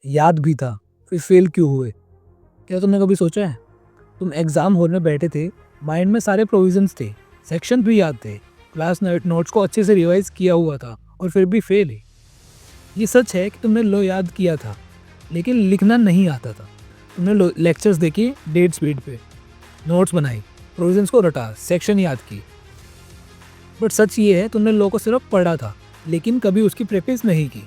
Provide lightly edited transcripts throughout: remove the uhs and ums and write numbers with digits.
याद भी था, फिर फेल क्यों हुए? क्या तुमने कभी सोचा है? तुम एग्ज़ाम हॉल में बैठे थे, माइंड में सारे प्रोविज़न्स थे, सेक्शन भी याद थे, क्लास नोट्स को अच्छे से रिवाइज़ किया हुआ था और फिर भी फेल ही। ये सच है कि तुमने लो याद किया था, लेकिन लिखना नहीं आता था। तुमने लेक्चर्स देखे डेट स्पीड पे, नोट्स बनाई, प्रोविज़न्स को रटा, सेक्शन याद की। बट सच ये है तुमने लो को सिर्फ पढ़ा था, लेकिन कभी उसकी प्रैक्टिस नहीं की।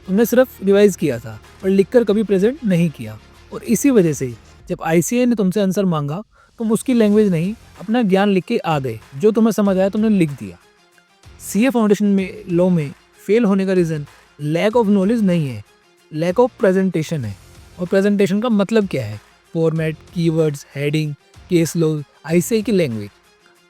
तुमने सिर्फ रिवाइज किया था पर लिखकर कभी प्रेजेंट नहीं किया। और इसी वजह से जब आईसीए ने तुमसे आंसर मांगा, तुम उसकी लैंग्वेज नहीं अपना ज्ञान लिख के आ गए। जो तुम्हें समझ आया तुमने लिख दिया। सीए फाउंडेशन में लॉ में फेल होने का रीज़न लैक ऑफ नॉलेज नहीं है, लैक ऑफ प्रेजेंटेशन है। और प्रेजेंटेशन का मतलब क्या है? Format, keywords, heading, case law, ICA की लैंग्वेज।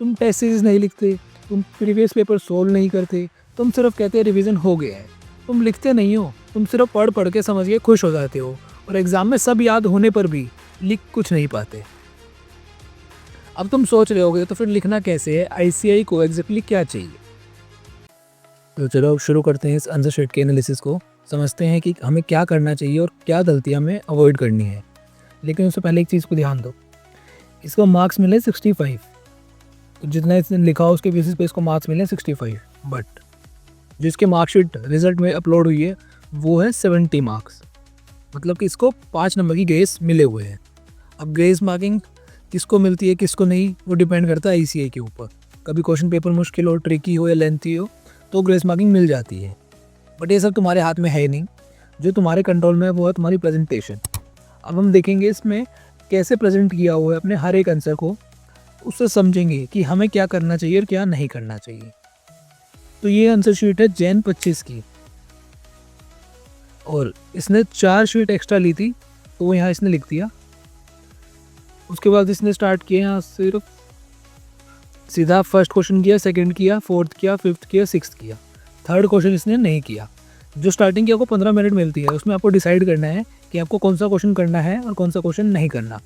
तुम टेस्ट सीरीज नहीं लिखते, तुम प्रीवियस पेपर सोल्व नहीं करते, तुम सिर्फ कहते रिवीजन हो गया है। तुम लिखते नहीं हो, तुम सिर्फ पढ़ पढ़ के समझ के खुश हो जाते हो और एग्ज़ाम में सब याद होने पर भी लिख कुछ नहीं पाते। अब तुम सोच रहे होगे तो फिर लिखना कैसे है, आईसीआई को एग्जैक्टली क्या चाहिए? तो चलो अब शुरू करते हैं इस आंसर शीट के एनालिसिस को। समझते हैं कि हमें क्या करना चाहिए और क्या गलतियाँ हमें अवॉइड करनी है। लेकिन उससे पहले एक चीज़ को ध्यान दो, इसको मार्क्स मिले 65। तो जितना इसने लिखा उसके बेसिस पे इसको मार्क्स मिले 65। बट जिसके मार्कशीट रिजल्ट में अपलोड हुई है वो है 70 मार्क्स। मतलब कि इसको 5 नंबर की ग्रेस मिले हुए हैं। अब ग्रेस मार्किंग किसको मिलती है किसको नहीं, वो डिपेंड करता है आईसीए के ऊपर। कभी क्वेश्चन पेपर मुश्किल हो, ट्रिकी हो या लेंथी हो तो ग्रेस मार्किंग मिल जाती है। बट ये सब तुम्हारे हाथ में है नहीं। जो तुम्हारे कंट्रोल में है वो है तुम्हारी प्रेजेंटेशन। अब हम देखेंगे इसमें कैसे प्रेजेंट किया हुआ है अपने हर एक आंसर को, उससे समझेंगे कि हमें क्या करना चाहिए और क्या नहीं करना चाहिए। तो ये आंसर शीट है जैन 25 की और इसने 4 शीट एक्स्ट्रा ली थी तो वो यहाँ इसने लिख दिया। उसके बाद इसने स्टार्ट किया यहाँ सिर्फ सीधा फर्स्ट क्वेश्चन किया, सेकंड किया, फोर्थ किया, फिफ्थ किया, सिक्स्थ किया। थर्ड क्वेश्चन इसने नहीं किया। जो स्टार्टिंग की आपको 15 मिनट मिलती है उसमें आपको डिसाइड करना है कि आपको कौन सा क्वेश्चन करना है और कौन सा क्वेश्चन नहीं करना।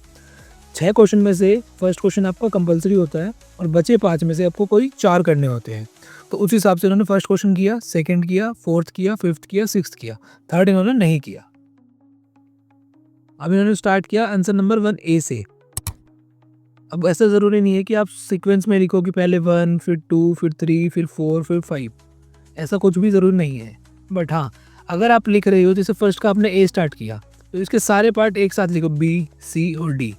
6 क्वेश्चन में से फर्स्ट क्वेश्चन आपका कंपलसरी होता है और बचे 5 में से आपको कोई 4 करने होते हैं। तो उस हिसाब से इन्होंने फर्स्ट क्वेश्चन किया, सेकंड किया, फोर्थ किया, फिफ्थ किया, सिक्स्थ किया, थर्ड इन्होंने नहीं किया। अब इन्होंने स्टार्ट किया आंसर नंबर 1A से। अब ऐसा ज़रूरी नहीं है कि आप सीक्वेंस में लिखो कि पहले 1, फिर 2, फिर 3, फिर 4, फिर 5। ऐसा कुछ भी ज़रूरी नहीं है। बट हाँ, अगर आप लिख रहे हो जैसे फर्स्ट का आपने ए स्टार्ट किया तो इसके सारे पार्ट एक साथ लिखो, बी, सी और डी।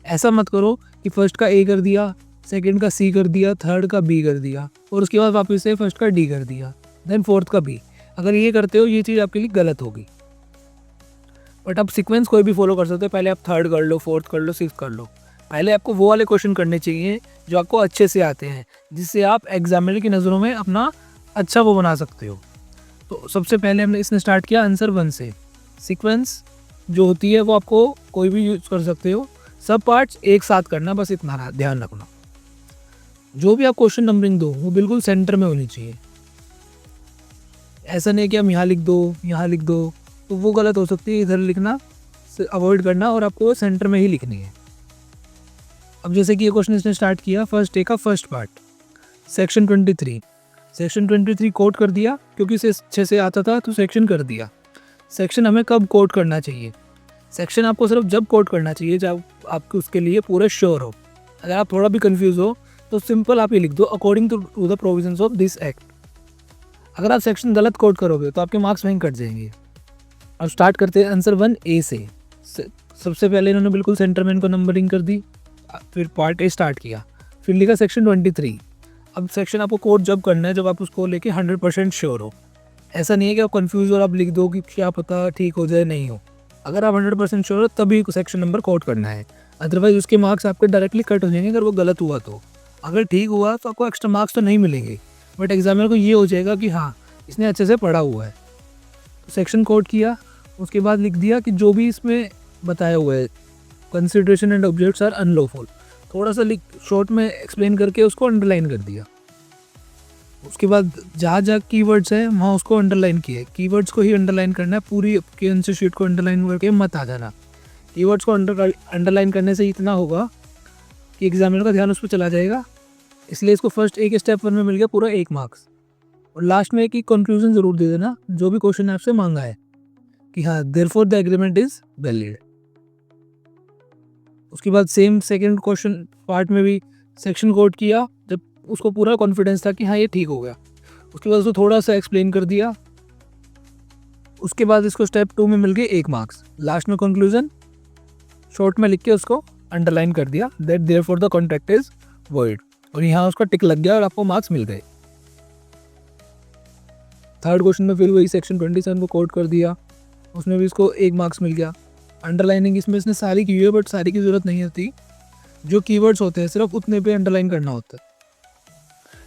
ऐसा मत करो कि फर्स्ट का ए कर दिया, सेकंड का सी कर दिया, थर्ड का बी कर दिया और उसके बाद वापस से फर्स्ट का डी कर दिया, देन फोर्थ का बी। अगर ये करते हो ये चीज़ आपके लिए गलत होगी। बट आप सीक्वेंस कोई भी फॉलो कर सकते हो। पहले आप थर्ड कर लो, फोर्थ कर लो, सिक्स्थ कर लो। पहले आपको वो वाले क्वेश्चन करने चाहिए जो आपको अच्छे से आते हैं, जिससे आप एग्जामिनर की नज़रों में अपना अच्छा वो बना सकते हो। तो सबसे पहले हमने इसने स्टार्ट किया आंसर 1 से। सीक्वेंस जो होती है वो आपको कोई भी यूज़ कर सकते हो, सब पार्ट्स एक साथ करना, बस इतना ध्यान रखना। जो भी आप क्वेश्चन नंबरिंग दो वो बिल्कुल सेंटर में होनी चाहिए। ऐसा नहीं कि हम यहाँ लिख दो, यहाँ लिख दो, तो वो गलत हो सकती है। इधर लिखना अवॉइड करना और आपको सेंटर में ही लिखनी है। अब जैसे कि ये क्वेश्चन इसने स्टार्ट किया फर्स्ट डे का first part, section 23। Section 23 quote कर दिया क्योंकि इसे अच्छे से आता था तो सेक्शन कर दिया। सेक्शन हमें कब कोट करना चाहिए? सेक्शन आपको सिर्फ जब कोट करना चाहिए जब आपको उसके लिए पूरे श्योर हो। अगर आप थोड़ा भी कंफ्यूज हो तो सिंपल आप ये लिख दो, according to the provisions of this act. अगर आप सेक्शन गलत कोट करोगे तो आपके मार्क्स वहीं कट जाएंगे। अब स्टार्ट करते हैं आंसर 1A से। सबसे पहले इन्होंने बिल्कुल सेंटर में इनको नंबरिंग कर दी, फिर पार्ट ए स्टार्ट किया, फिर लिखा सेक्शन 23। अब सेक्शन आपको कोट जब करना है जब आप उसको लेके 100% श्योर हो। ऐसा नहीं है कि आप कंफ्यूज हो और आप लिख दो कि क्या पता ठीक हो जाए, नहीं हो। अगर आप 100% श्योर हो तभी सेक्शन नंबर कोट करना है, अदरवाइज उसके मार्क्स आपके डायरेक्टली कट हो जाएंगे अगर वो गलत हुआ तो। अगर ठीक हुआ तो आपको एक्स्ट्रा मार्क्स तो नहीं मिलेंगे, बट एग्जामिनर को ये हो जाएगा कि हाँ इसने अच्छे से पढ़ा हुआ है। तो सेक्शन कोट किया, उसके बाद लिख दिया कि जो भी इसमें बताया हुआ है consideration and objects are unlawful, थोड़ा सा लिख शॉर्ट में एक्सप्लेन करके उसको अंडरलाइन कर दिया। उसके बाद जहाँ जहाँ कीवर्ड्स है वहाँ उसको अंडरलाइन किया। कीवर्ड्स को ही अंडरलाइन करना है, पूरी आपके आंसर शीट को अंडरलाइन करके मत आ जाना। कीवर्ड्स को अंडरलाइन करने से इतना होगा कि एग्जामिनर का ध्यान उस पर चला जाएगा, इसलिए इसको फर्स्ट एक स्टेप 1 में मिल गया पूरा 1 मार्क्स। और लास्ट में एक कंक्लूजन ज़रूर दे देना जो भी क्वेश्चन आपसे मांगा है। कि हाँ therefore the agreement is valid. उसके बाद सेम सेकंड क्वेश्चन पार्ट में भी सेक्शन कोट किया जब उसको पूरा कॉन्फिडेंस था कि हाँ ये ठीक हो गया। उसके बाद उसको थोड़ा सा एक्सप्लेन कर दिया। उसके बाद इसको स्टेप 2 में मिल गए 1 मार्क्स। लास्ट में कंक्लूजन शॉर्ट में लिख के उसको अंडरलाइन कर दिया that therefore the contract is void, और यहाँ उसका टिक लग गया और आपको मार्क्स मिल गए। थर्ड क्वेश्चन में फिर वही सेक्शन 27 को कोट कर दिया, उसमें भी इसको 1 मार्क्स मिल गया। अंडरलाइनिंग इसमें इसने सारी की हुई है, बट सारी की ज़रूरत नहीं होती, जो कीवर्ड्स होते हैं सिर्फ उतने पे अंडरलाइन करना होता है।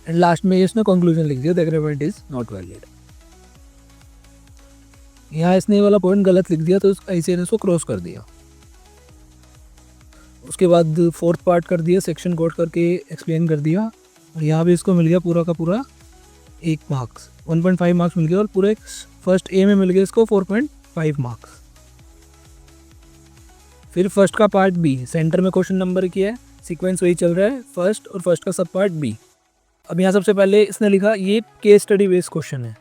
एंड लास्ट में इसने कंक्लूजन लिख दिया the agreement is not valid. यहाँ इसने वाला पॉइंट गलत लिख दिया तो ऐसे इसको क्रॉस कर दिया। उसके बाद फोर्थ पार्ट कर दिया, सेक्शन कोड करके एक्सप्लेन कर दिया, और यहाँ भी इसको मिल गया पूरा का पूरा 1 मार्क्स, 1.5 मार्क्स मिल गया, और पूरे फर्स्ट ए में मिल गया इसको 4.5 मार्क्स। फिर फर्स्ट का पार्ट बी, सेंटर में क्वेश्चन नंबर किया है, सीक्वेंस वही चल रहा है फर्स्ट, और फर्स्ट का सब पार्ट बी। अब यहाँ सबसे पहले इसने लिखा ये केस स्टडी बेस्ड क्वेश्चन है,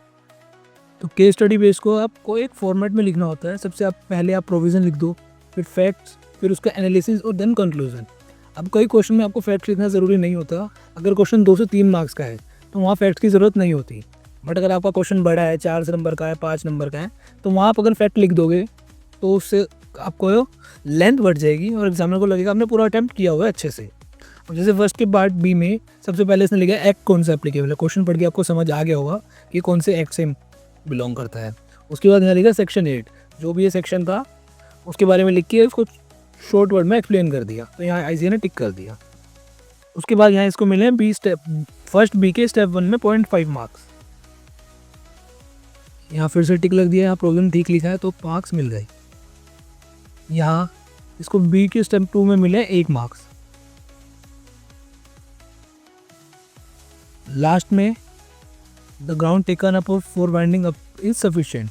तो केस स्टडी बेस्ड को आपको एक फॉर्मेट में लिखना होता है। सबसे आप पहले आप प्रोविज़न लिख दो, फिर फैक्ट्स, फिर उसका एनालिसिस और देन कंक्लूजन। अब कई क्वेश्चन में आपको फैक्ट्स लिखना ज़रूरी नहीं होता। अगर क्वेश्चन 2 से 3 मार्क्स का है तो वहाँ फैक्ट्स की ज़रूरत नहीं होती, बट अगर आपका क्वेश्चन बड़ा है, 4 नंबर का है, 5 नंबर का है, तो वहाँ आप अगर फैक्ट लिख दोगे तो उससे आपको लेंथ बढ़ जाएगी और एग्जामिनर को लगेगा आपने पूरा अटैम्प्ट किया हुआ है अच्छे से। और जैसे फर्स्ट के पार्ट बी में सबसे पहले इसने लिखा एक्ट कौन सा एप्लीकेबल है, क्वेश्चन पढ़ के आपको समझ आ गया होगा कि कौन से एक्ट से बिलोंग करता है। उसके बाद यहाँ लिखा सेक्शन 8, जो भी ये सेक्शन था उसके बारे में लिख के उसको शॉर्ट वर्ड में एक्सप्लेन कर दिया, तो यहाँ आईसीए ने टिक कर दिया। उसके बाद यहाँ इसको मिले बी स्टेप, फर्स्ट बी के स्टेप 1 में 0.5 मार्क्स। यहाँ फिर से टिक लग दिया, यहाँ प्रॉब्लम ठीक लिखा है तो मार्क्स मिल गए। यहाँ इसको बी के स्टेप 2 में मिले 1 मार्क्स। लास्ट में the ground taken up for winding up is sufficient.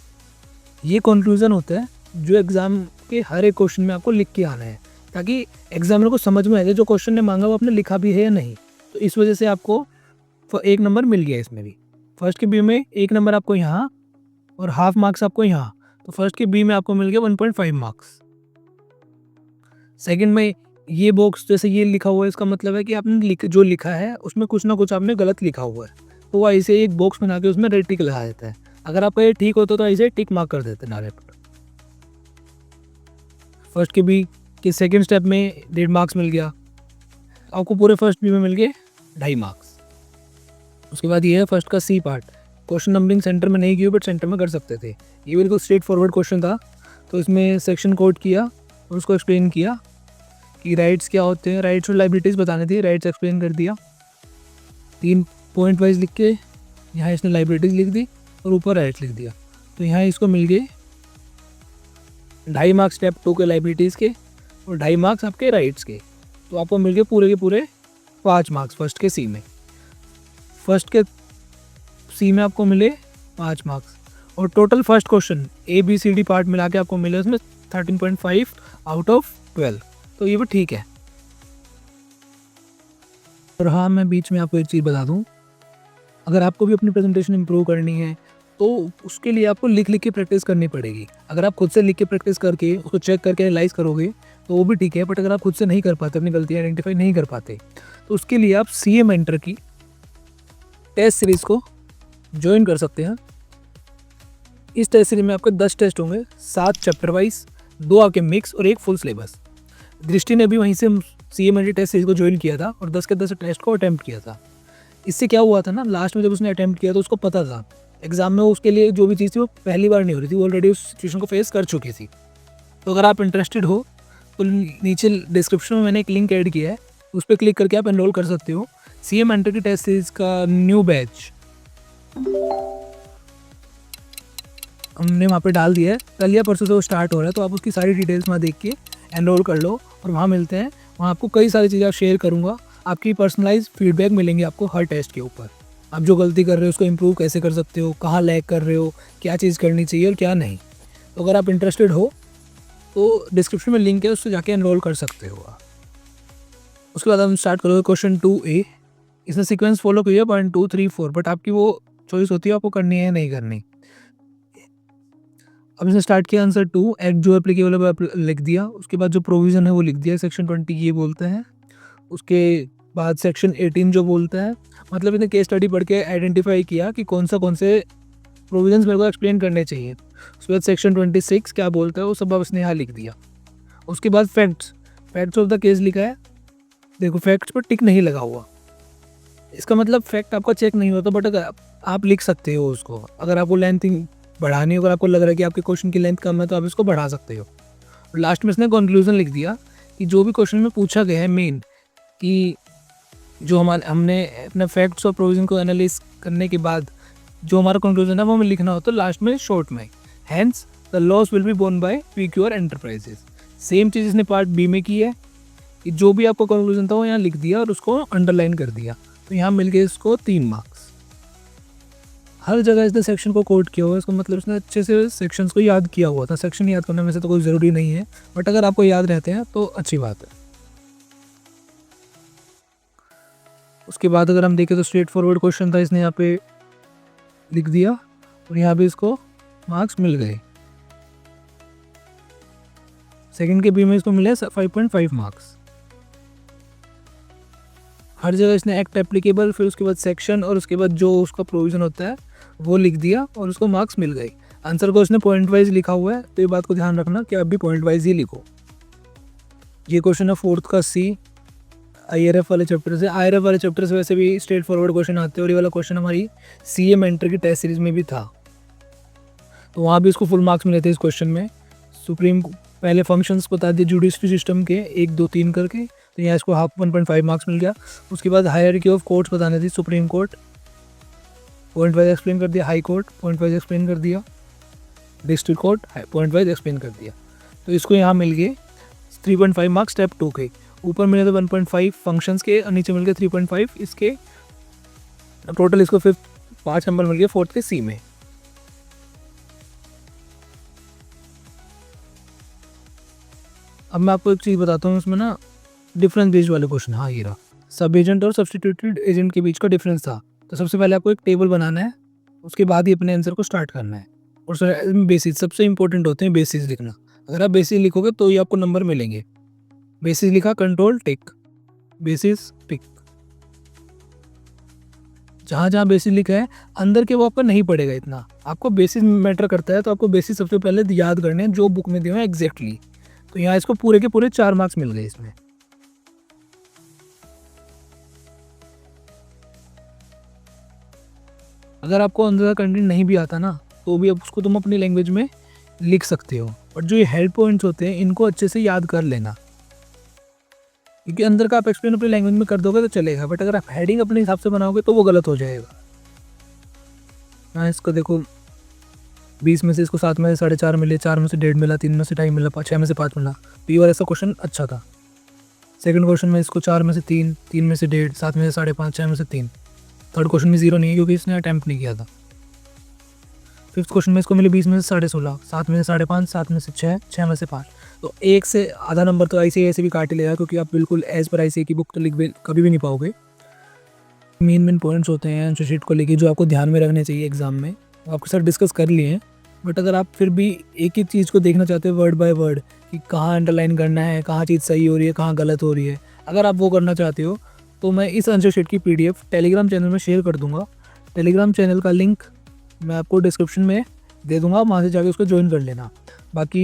ये कंक्लूजन होता है जो एग्जाम के हर एक क्वेश्चन में आपको लिख के आना है, ताकि एग्जामिनर को समझ में आ जाए जो क्वेश्चन ने मांगा वो आपने लिखा भी है या नहीं। तो इस वजह से आपको 1 नंबर मिल गया इसमें भी। फर्स्ट के बी में 1 नंबर आपको यहाँ और हाफ मार्क्स आपको यहाँ, तो फर्स्ट के बी में आपको मिल गया 1.5 मार्क्स। सेकंड में ये बॉक्स जैसे ये लिखा हुआ है, इसका मतलब है कि आपने जो लिखा है उसमें कुछ ना कुछ आपने गलत लिखा हुआ है, तो वो ऐसे एक बॉक्स बना के उसमें रेड टिक लगा देता है। अगर आपका ये ठीक होता तो ऐसे टिक मार्क कर देते डायरेक्ट। फर्स्ट के बी के सेकंड स्टेप में 1.5 मार्क्स मिल गया आपको, पूरे फर्स्ट बी में मिल गए 2.5 मार्क्स। उसके बाद ये है फर्स्ट का C part, question numbering centre में नहीं की बट सेंटर में कर सकते थे। ये बिल्कुल स्ट्रेट फॉरवर्ड क्वेश्चन था, तो इसमें सेक्शन कोड किया और उसको एक्सप्लेन किया कि राइट्स क्या होते हैं, राइट्स और लाइबिलिटीज़ बताने थे, राइट्स एक्सप्लेन कर दिया। 3 पॉइंट वाइज लिख के यहाँ इसने लाइबिलिटीज़ लिख दी और ऊपर राइट्स लिख दिया, तो यहाँ इसको मिल गए 2.5 मार्क्स स्टेप 2 के लाइबिलिटीज़ के और 2.5 मार्क्स आपके राइट्स के, तो आपको मिल गए पूरे के पूरे 5 मार्क्स फर्स्ट के सी में। फर्स्ट के सी में आपको मिले 5 मार्क्स, और total first question ABCD part मिला के आपको मिले उसमें 13.5 आउट ऑफ 12, तो ये भी ठीक है। और हाँ, मैं बीच में आपको एक चीज़ बता दूँ, अगर आपको भी अपनी प्रेजेंटेशन इंप्रूव करनी है तो उसके लिए आपको लिख लिख के प्रैक्टिस करनी पड़ेगी। अगर आप खुद से लिख के प्रैक्टिस करके उसको चेक करके एनालाइज करोगे तो वो भी ठीक है, बट अगर आप खुद से नहीं कर पाते, अपनी गलतियाँ आइडेंटिफाई नहीं कर पाते, तो उसके लिए आप CA मेंटर की टेस्ट सीरीज़ को ज्वाइन कर सकते हैं। इस टेस्ट सीरीज में आपके 10 टेस्ट होंगे, 7 चैप्टर वाइज, 2 आपके मिक्स और 1 फुल सिलेबस। दृष्टि ने भी वहीं से CA मेंटर टेस्ट सीरीज को ज्वाइन किया था और 10 के 10 टेस्ट को अटैम्प्ट किया था। इससे क्या हुआ था ना, लास्ट में जब उसने अटैम्प्ट किया तो उसको पता था एग्जाम में उसके लिए जो भी चीज़ थी वो पहली बार नहीं हो रही थी, वो ऑलरेडी उस सिचुएशन को फेस कर चुकी थी। तो अगर आप इंटरेस्टेड हो तो नीचे डिस्क्रिप्शन में मैंने एक लिंक ऐड किया है, उस पर क्लिक करके आप एनरोल कर सकते हो। CA मेंटर की टेस्ट सीरीज का न्यू बैच हमने वहाँ पे डाल दिया है, कल या परसों से वो स्टार्ट हो रहा है, तो आप उसकी सारी डिटेल्स वहाँ देख के एनरोल कर लो और वहाँ मिलते हैं। वहाँ आपको कई सारी चीज़ें शेयर करूँगा, आपकी पर्सनलाइज फीडबैक मिलेंगे आपको हर टेस्ट के ऊपर। आप जो गलती कर रहे हो उसको इम्प्रूव कैसे कर सकते हो, कहाँ लैग कर रहे हो, क्या चीज़ करनी चाहिए और क्या नहीं। तो अगर आप इंटरेस्टेड हो तो डिस्क्रिप्शन में लिंक है, उससे जाके एनरोल कर सकते हो आप। उसके बाद हम स्टार्ट करोगे क्वेश्चन 2A। इसने सीक्वेंस फॉलो किया 1 2 3 4, बट आपकी वो चॉइस होती है आपको करनी है या नहीं करनी। अब इसने स्टार्ट किया आंसर 2, एक्ट जो एप्लीकेबल है वो लिख दिया, उसके बाद जो प्रोविज़न है वो लिख दिया, सेक्शन 20 ये बोलते हैं। उसके बाद सेक्शन 18 जो बोलता है, मतलब इसने केस स्टडी पढ़ के आइडेंटिफाई किया कि कौन से प्रोविजंस मेरे को एक्सप्लेन करने चाहिए। उसके बाद सेक्शन 26 क्या बोलता है वो सब अब इसने यहाँ लिख दिया। उसके बाद फैक्ट्स ऑफ द केस लिखा है। देखो फैक्ट्स पर टिक नहीं लगा हुआ, इसका मतलब फैक्ट आपका चेक नहीं होता, बट अगर आप लिख सकते हो उसको। अगर आपको लेंथ बढ़ानी हो, अगर आपको लग रहा है कि आपके क्वेश्चन की लेंथ कम है तो आप इसको बढ़ा सकते हो। और लास्ट में इसने कंक्लूजन लिख दिया कि जो भी क्वेश्चन में पूछा गया है मेन, कि जो हमने अपने फैक्ट्स और प्रोविजन को एनालाइज करने के बाद जो हमारा कंक्लूजन है वो हमें लिखना होता है लास्ट में शॉर्ट में। Hence the loss will be borne by PQR enterprises. Same चीज़ इसने पार्ट बी में की है कि जो भी आपका कंक्लूजन था वो यहाँ लिख दिया और उसको अंडरलाइन कर दिया, तो यहाँ मिल गए इसको 3 मार्क्स। हर जगह इसने सेक्शन को कोट किया हुआ है, इसको मतलब इसने अच्छे से सेक्शंस को याद किया हुआ था। सेक्शन याद करने में से तो कोई ज़रूरी नहीं है, बट अगर आपको याद रहते हैं तो अच्छी बात है। उसके बाद अगर हम देखें तो स्ट्रेट फॉरवर्ड क्वेश्चन था, इसने यहाँ पे लिख दिया और यहाँ भी इसको मार्क्स मिल गए। सेकंड के बी में इसको मिले 5.5 मार्क्स। हर जगह इसने एक्ट एप्लीकेबल, फिर उसके बाद सेक्शन और उसके बाद जो उसका प्रोविज़न होता है वो लिख दिया और उसको मार्क्स मिल गए। आंसर को उसने पॉइंट वाइज लिखा हुआ है, तो ये बात को ध्यान रखना कि आप भी पॉइंट वाइज ही लिखो। ये क्वेश्चन है 4th का सी, IRF वाले चैप्टर से। IRF वाले चैप्टर से वैसे भी स्ट्रेट फॉरवर्ड क्वेश्चन आते हैं, और ये वाला क्वेश्चन हमारी CA मेंटर की टेस्ट सीरीज में भी था, तो वहाँ भी उसको फुल मार्क्स मिले थे इस क्वेश्चन में। सुप्रीम पहले फंक्शंस बता दिए जुडिशरी सिस्टम के 1, 2, 3 करके, तो यहाँ इसको 1.5 मार्क्स मिल गया। उसके बाद हायरार्की ऑफ कोर्ट्स बताने थी, supreme court point wise explain कर दिया, high court point wise explain कर दिया, district court point wise explain कर दिया, तो इसको यहाँ मिल गए 3.5 मार्क्स स्टेप 2 के। ऊपर मिले थे 1.5 फंक्शंस के और नीचे मिल गए 3.5 इसके। टोटल इसको 5 नंबर मिल गए 4th के सी में। अब मैं आपको एक चीज़ बताता हूँ, इसमें ना डिफरेंस बेस्ड वाले क्वेश्चन। हाँ ये रहा, सब एजेंट और सब्सटीट्यूटेड एजेंट के बीच का डिफरेंस था। तो सबसे पहले आपको एक टेबल बनाना है, उसके बाद ही अपने आंसर को स्टार्ट करना है। और बेसिस सबसे इंपॉर्टेंट होते हैं, बेसिस लिखना। अगर आप बेसिस लिखोगे तो ही आपको नंबर मिलेंगे। बेसिस लिखा, कंट्रोल टिक, बेसिस टिक। जहाँ जहाँ बेसिस लिखा है अंदर के वो आपका नहीं पड़ेगा इतना, आपको बेसिस मैटर करता है, तो आपको बेसिस सबसे पहले याद करने हैं जो बुक में दिए हैं एग्जैक्टली। तो यहाँ इसको पूरे के पूरे 4 मार्क्स मिल गए इसमें। अगर आपको अंदर का कंटेंट नहीं भी आता ना, तो भी अब उसको तुम अपनी लैंग्वेज में लिख सकते हो। और जो ये हेड पॉइंट्स होते हैं इनको अच्छे से याद कर लेना, क्योंकि अंदर का आप एक्सप्लेन अपनी लैंग्वेज में कर दोगे तो चलेगा, बट अगर आप हेडिंग अपने हिसाब से बनाओगे तो वो गलत हो जाएगा। हाँ इसको देखो, 20 में से इसको 7 में से 4.5 मिले, 4 में से 1.5 मिला, 3 में से 2.5 मिला, 6 में से 5 मिला। तो ये वाला ऐसा क्वेश्चन अच्छा था। सेकंड क्वेश्चन में इसको 4 में से 3, 3 में से 1.5, 7 में से 5.5, 6 में से 3। थर्ड क्वेश्चन में 0 नहीं है क्योंकि इसने अटैम्प्ट नहीं किया था। फिफ्थ क्वेश्चन में इसको मिले 20 में से 16.5, 7 में से 5.5, 7 में से 6, 6 में से 5। तो 1 से आधा नंबर तो ऐसे भी काट ही लेगा, क्योंकि आप बिल्कुल एज पर ICA की बुक तो लिख कभी भी नहीं पाओगे। मेन पॉइंट्स होते हैं आंसर शीट को लेके जो आपको ध्यान में रखने चाहिए एग्जाम में, आपके साथ डिस्कस कर लिए हैं। बट अगर आप फिर भी एक ही चीज़ को देखना चाहते हो वर्ड बाय वर्ड कि कहाँ अंडरलाइन करना है, कहाँ चीज़ सही हो रही है, कहाँ गलत हो रही है, अगर आप वो करना चाहते हो तो मैं इस आंसर शीट की PDF टेलीग्राम चैनल में शेयर कर दूंगा। टेलीग्राम चैनल का लिंक मैं आपको डिस्क्रिप्शन में दे दूंगा, वहाँ से जाके उसको ज्वाइन कर लेना। बाकी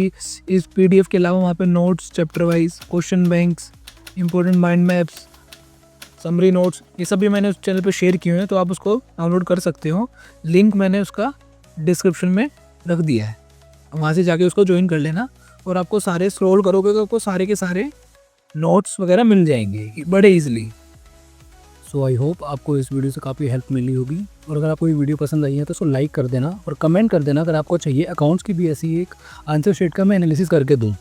इस PDF के अलावा वहाँ पे notes, chapter wise question banks, important mind maps, summary notes, ये सब भी मैंने उस चैनल पे शेयर किए हैं, तो आप उसको डाउनलोड कर सकते हो। लिंक मैंने उसका डिस्क्रिप्शन में रख दिया है, वहाँ से जाके उसको ज्वाइन कर लेना। और आपको सारे स्क्रॉल करोगे तो आपको सारे के सारे नोट्स वगैरह मिल जाएंगे बड़े ईजिली। सो आई होप आपको इस वीडियो से काफ़ी हेल्प मिली होगी। और अगर आपको ये वीडियो पसंद आई है तो उसको लाइक कर देना और कमेंट कर देना अगर आपको चाहिए अकाउंट्स की भी ऐसी एक आंसर शीट का मैं एनालिसिस करके दूँ।